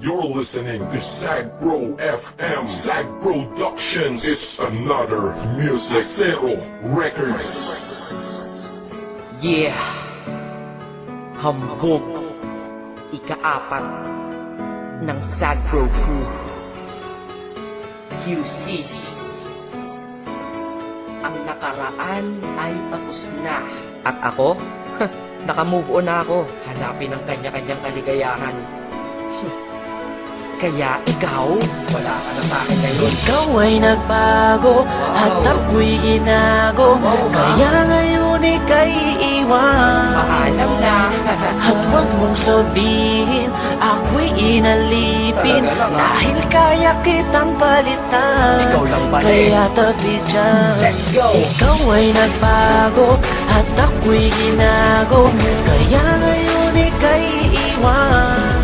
You're listening to Sagbro FM, Sag Productions. It's another music. Zero Records. Yeah. Hambog. Ika-4 ng Sagbro Crew. QC. Ang nakaraan ay tapos na. At ako? Nakamove on na ako. Hanapin ang kanya-kanyang kaligayahan. Kaya ikaw, wala ka na sa akin ngayon. Ikaw ay nagbago at ako'y ginago. Kaya ngayon ika'y iwan. Paalam na. At huwag mong sabihin ako'y inalipin. Dahil kaya kitang palitan. Ikaw lang pala Kaya tabi dyan. Let's go. Ikaw ay nagbago at ako'y ginago. Kaya ngayon ika'y iwan.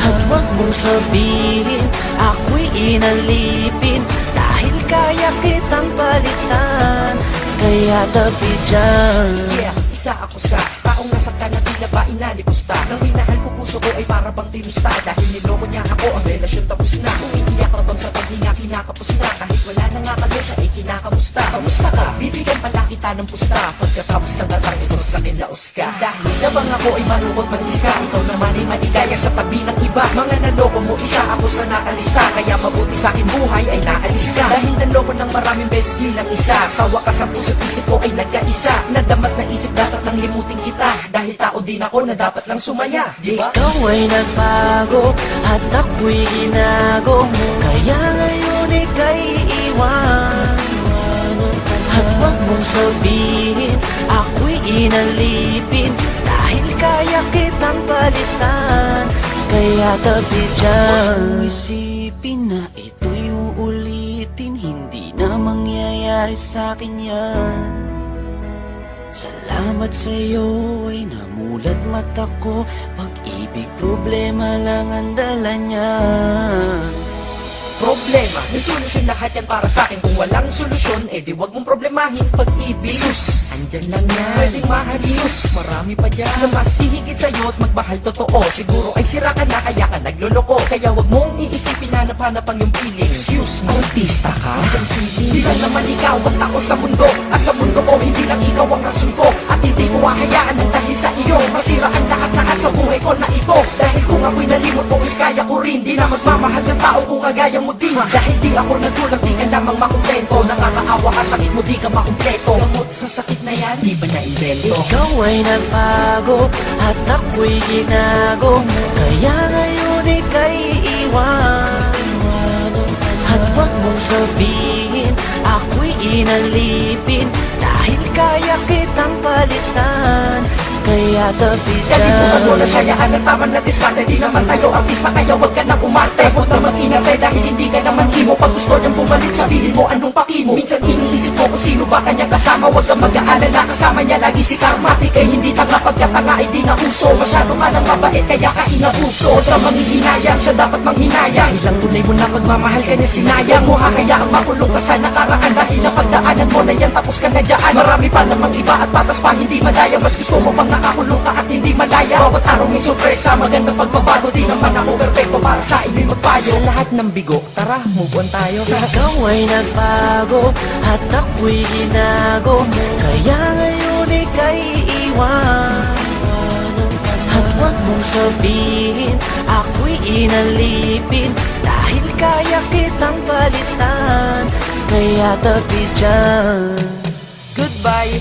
At huwag mong sabihin ako'y inalipin. Dahil kaya kitang palitan. Kaya tabi dyan. Yeah, isa ako sa taong nasaktan na tila ba inalipusta. Nang minahal ko puso ko ay para bang tinusta. Dahil niloko niya ako, ang relasyon tapos na. Kung iiyak ka bang sa paghinga kinakapos na. Kahit wala na nga kami siya ay kinakamusta. Kamusta ka? Bibigyan pala kita ng pusta. Pagkatapos ng datang ito sa kinlaos ka. Dahil nabang ako ay malungkot mag-isa. Ikaw naman ay maligaya sa tabi ng iba. Mga naloko mo, isa ako sa nakalista. Kaya mabuti sa akin buhay ay naalis ka. Dahil naloko ng maraming beses nilang isa. Sa wakas ang puso't isip ko ay nagkaisa. Nadamat na isip dapat nang limutin kita. Dahil tao din ako na dapat lang sumaya, diba? Ikaw ay nagbago at ako'y ginago. Kaya ngayon ika'y iwan. At huwag mong sabihin ako'y inalipin. Dahil kaya kitang palitan. Kaya tabi dyan. Isipin na ito'y uulitin. Hindi na mangyayari sa'kin yan. Salamat sa'yo ay namulat mata ko. Pag-ibig problema lang ang dala niya. Problema, may solusyon lahat yan para sa'kin. Kung walang solusyon, eh di wag mong problemahin. Pag-ibig, sus, andyan lang yan. Pwedeng mahalin, sus, marami pa dyan. Na mas hihigit sa'yo at magmahal totoo. Siguro ay sira ka na kaya ka nagloloko. Kaya wag mong iisipin na napanapang yung feeling. Excuse me, artista ka? Hindi lang naman ikaw ang tao sa mundo. At sa mundo ko, hindi lang ikaw ang kasunto. At hindi ko hahayaan ng dahil sa iyo masira ang lahat-lahat sa buhay ko na ito. Dahil kung ako'y nalimot mo, is kaya ko rin. Di na magmamahal ng tao kung kagaya mo din. Dahil di ako nagtulak, di ka lamang makumpleto. Nakakaawa ka, sakit mo, di ka makumpleto. Gamot sa sakit na yan, di ba na-invento? Ikaw ay nagbago at ako'y ginago. Kaya ngayon ika'y iwan. At huwag mong sabihin ako'y inalipin. Dahil kaya kitang palitan. Kaya tabi Ganito dyan. mo na sayaan ng tama na diskarte. Di naman tayo artista, kaya wag ka na umarte. Huwag na mag-inarte dahil hindi ka naman imo. Pag gusto niyang bumalik, sabihin mo anong pakimo. Minsan iniisip ko kung sino ba kanyang kasama. Huwag kang mag-aalala, kasama niya lagi si Karmatic. Ay hindi tanga, pagkatanga ay di na uso. Masyado ka nang mabait, kaya ka inabuso. Huwag kang manghihinayang, siya dapat manghinayang. Ilang tunay mo na magmamahal ka niya, sinayang mo. Hahayaang makulong ka sa nakaraan. Dahil napagdaanan mo na yan, tapos ka na dyan. Marami pa namang iba at patas pa hindi madaya. Mas gusto mo pang nakakulong ka at hindi malaya. Bawat araw may sorpresa, magandang pagbabago. Di naman ako perfecto para sa inyo'y magpayo. Sa lahat ng bigo, tara, move on tayo. Ikaw ay nagbago at ako'y ginago. Kaya ngayon ika'y iwan. At huwag mong sabihin ako'y inalipin. Dahil kaya kitang palitan. Kaya tabi dyan. Goodbye.